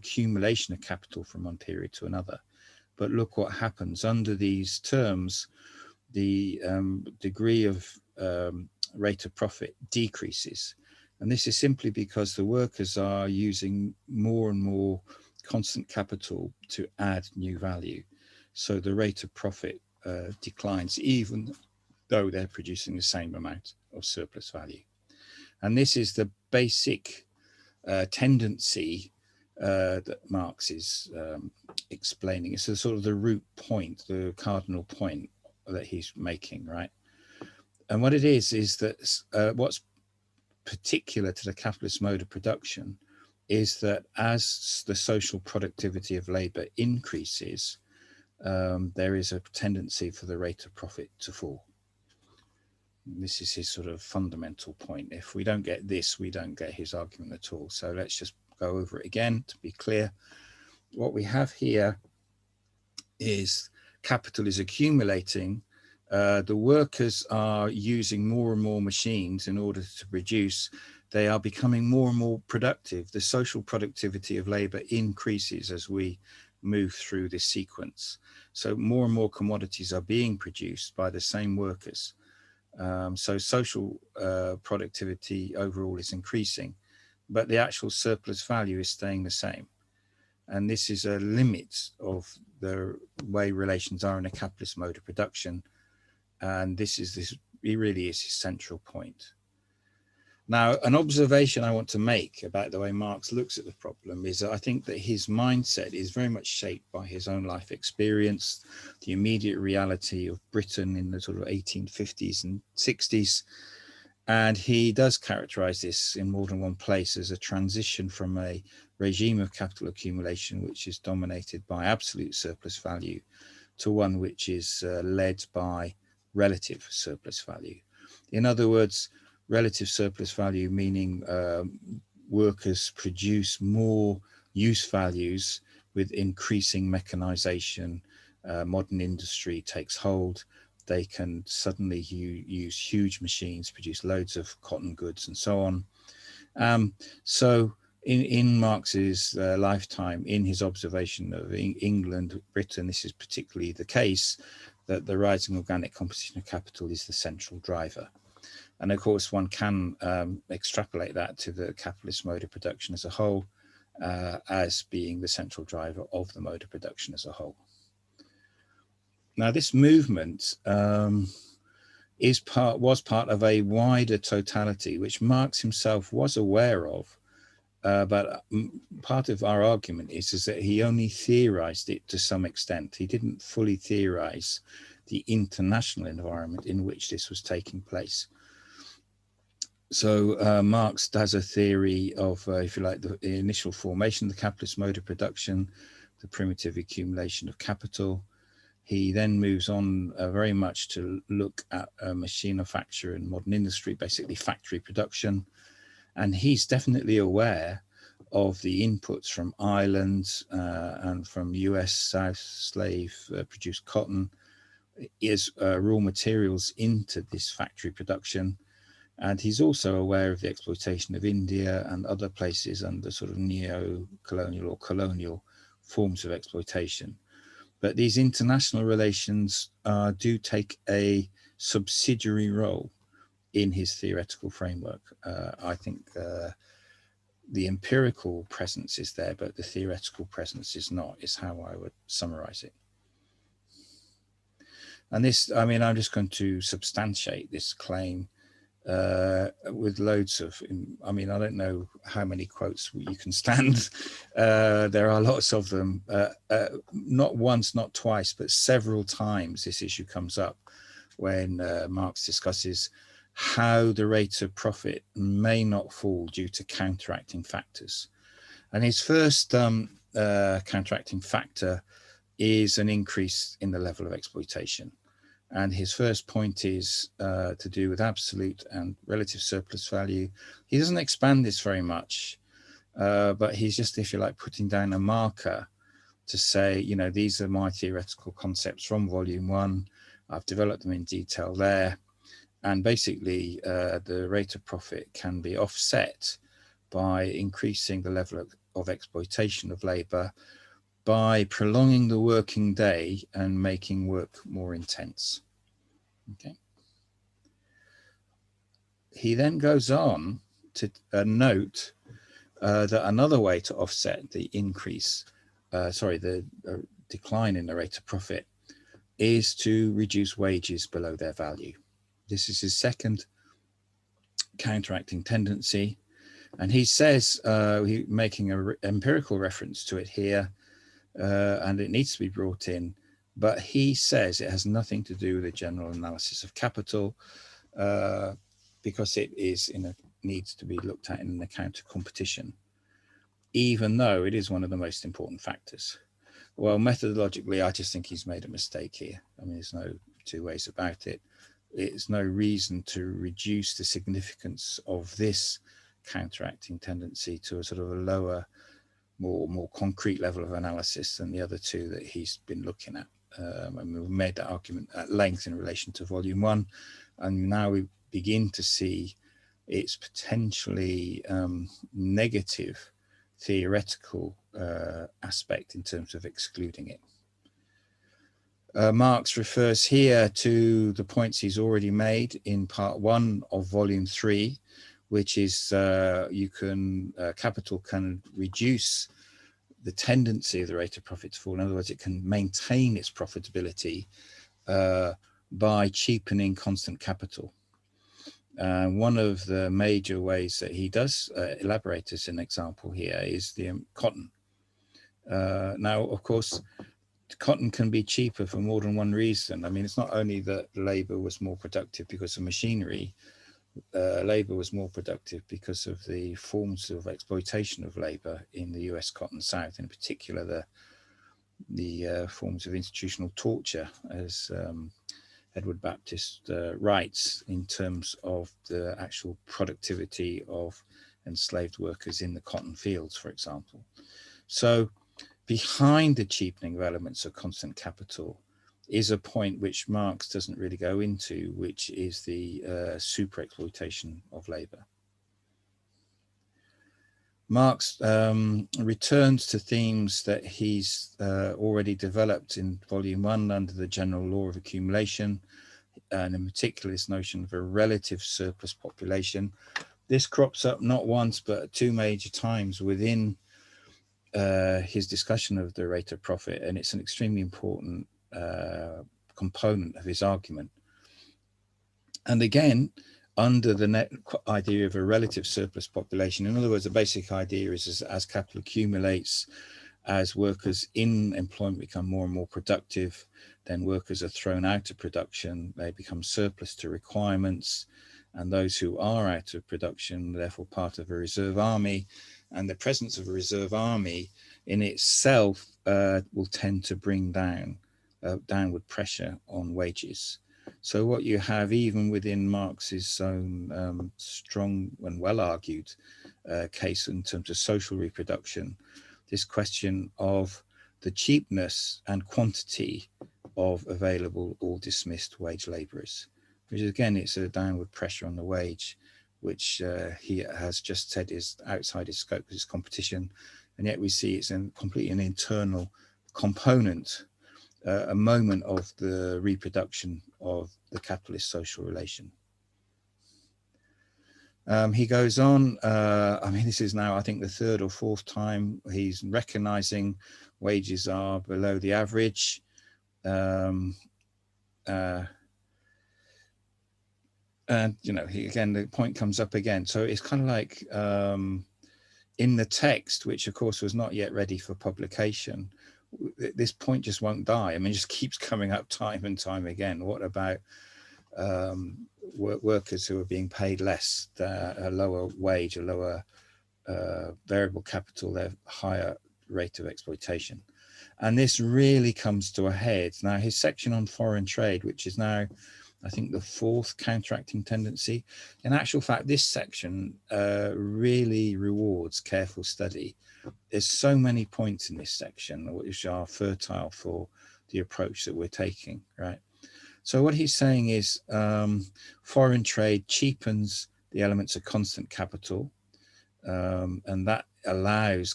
accumulation of capital from one period to another. But look what happens under these terms, the degree of rate of profit decreases. And this is simply because the workers are using more and more constant capital to add new value. So the rate of profit declines, even though they're producing the same amount of surplus value. And this is the basic tendency that Marx is explaining. It's sort of the root point, the cardinal point that he's making, right? And what it is that what's particular to the capitalist mode of production is that as the social productivity of labor increases, there is a tendency for the rate of profit to fall. And this is his sort of fundamental point. If we don't get this, we don't get his argument at all. So let's just go over it again to be clear. What we have here is capital is accumulating. The workers are using more and more machines in order to produce. They are becoming more and more productive. The social productivity of labor increases as we move through this sequence. So more and more commodities are being produced by the same workers. So social productivity overall is increasing, but the actual surplus value is staying the same. And this is a limit of the way relations are in a capitalist mode of production. And it really is his central point. Now, an observation I want to make about the way Marx looks at the problem is that I think that his mindset is very much shaped by his own life experience, the immediate reality of Britain in the sort of 1850s and 60s. And he does characterize this in more than one place as a transition from a regime of capital accumulation, which is dominated by absolute surplus value, to one which is led by relative surplus value. In other words, relative surplus value meaning workers produce more use values with increasing mechanization, modern industry takes hold, they can suddenly use huge machines, produce loads of cotton goods and so on. So in Marx's lifetime, in his observation of England, Britain, this is particularly the case, that the rising organic composition of capital is the central driver. And of course, one can extrapolate that to the capitalist mode of production as a whole, as being the central driver of the mode of production as a whole. Now, this movement was part of a wider totality, which Marx himself was aware of, but part of our argument is that he only theorized it to some extent. He didn't fully theorize the international environment in which this was taking place. So Marx does a theory of, if you like, the initial formation of the capitalist mode of production, the primitive accumulation of capital. He then moves on very much to look at machine manufacture and modern industry, basically factory production. And he's definitely aware of the inputs from Ireland and from US South slave produced cotton as raw materials into this factory production. And he's also aware of the exploitation of India and other places under sort of neo-colonial or colonial forms of exploitation. But these international relations do take a subsidiary role in his theoretical framework. I think the empirical presence is there, but the theoretical presence is not, is how I would summarize it. And this, I mean, I'm just going to substantiate this claim with loads of, I mean, I don't know how many quotes you can stand. There are lots of them, not once, not twice, but several times this issue comes up when Marx discusses how the rate of profit may not fall due to counteracting factors. And his first counteracting factor is an increase in the level of exploitation. And his first point is to do with absolute and relative surplus value. He doesn't expand this very much, but he's just, if you like, putting down a marker to say, you know, these are my theoretical concepts from volume 1. I've developed them in detail there. And basically, the rate of profit can be offset by increasing the level of exploitation of labor by prolonging the working day and making work more intense. Okay. He then goes on to note that another way to offset the decline in the rate of profit is to reduce wages below their value. This is his second counteracting tendency. And he says, making an empirical reference to it here, and it needs to be brought in, but he says it has nothing to do with the general analysis of capital, because it is needs to be looked at in an account of competition, even though it is one of the most important factors. Well, methodologically, I just think he's made a mistake here. I mean, there's no two ways about it. It's no reason to reduce the significance of this counteracting tendency to a sort of a lower, more concrete level of analysis than the other two that he's been looking at. And we've made that argument at length in relation to volume 1, and now we begin to see its potentially negative theoretical aspect in terms of excluding it. Marx refers here to the points he's already made in part 1 of volume 3, which is capital can reduce the tendency of the rate of profit to fall. In other words, it can maintain its profitability by cheapening constant capital. One of the major ways that he does elaborate as an example here is the cotton. Now, of course, cotton can be cheaper for more than one reason. I mean, it's not only that labor was more productive because of machinery. Labor was more productive because of the forms of exploitation of labor in the US Cotton South, in particular the forms of institutional torture, as Edward Baptist writes, in terms of the actual productivity of enslaved workers in the cotton fields, for example. So behind the cheapening of elements of constant capital is a point which Marx doesn't really go into, which is the super exploitation of labor. Marx returns to themes that he's already developed in volume 1 under the general law of accumulation, and in particular this notion of a relative surplus population. This crops up not once but 2 major times within his discussion of the rate of profit, and it's an extremely important component of his argument. And again, under the idea of a relative surplus population, in other words, the basic idea is as capital accumulates, as workers in employment become more and more productive, then workers are thrown out of production, they become surplus to requirements, and those who are out of production, therefore part of a reserve army, and the presence of a reserve army in itself will tend to bring down downward pressure on wages. So what you have, even within Marx's own strong and well-argued case in terms of social reproduction, this question of the cheapness and quantity of available or dismissed wage labourers, which again, it's a downward pressure on the wage, which he has just said is outside his scope because it's competition. And yet we see it's completely an internal component, a moment of the reproduction of the capitalist social relation. He goes on, I mean, this is now, I think, the 3rd or 4th time he's recognizing wages are below the average. And, you know, again, the point comes up again. So it's kind of like in the text, which of course was not yet ready for publication, this point just won't die. I mean, it just keeps coming up time and time again. What about workers who are being paid less, a lower wage, a lower variable capital, their higher rate of exploitation? And this really comes to a head. Now, his section on foreign trade, which is now, I think, the 4th counteracting tendency. In actual fact, this section really rewards careful study. There's so many points in this section which are fertile for the approach that we're taking, right? So what he's saying is foreign trade cheapens the elements of constant capital, and that allows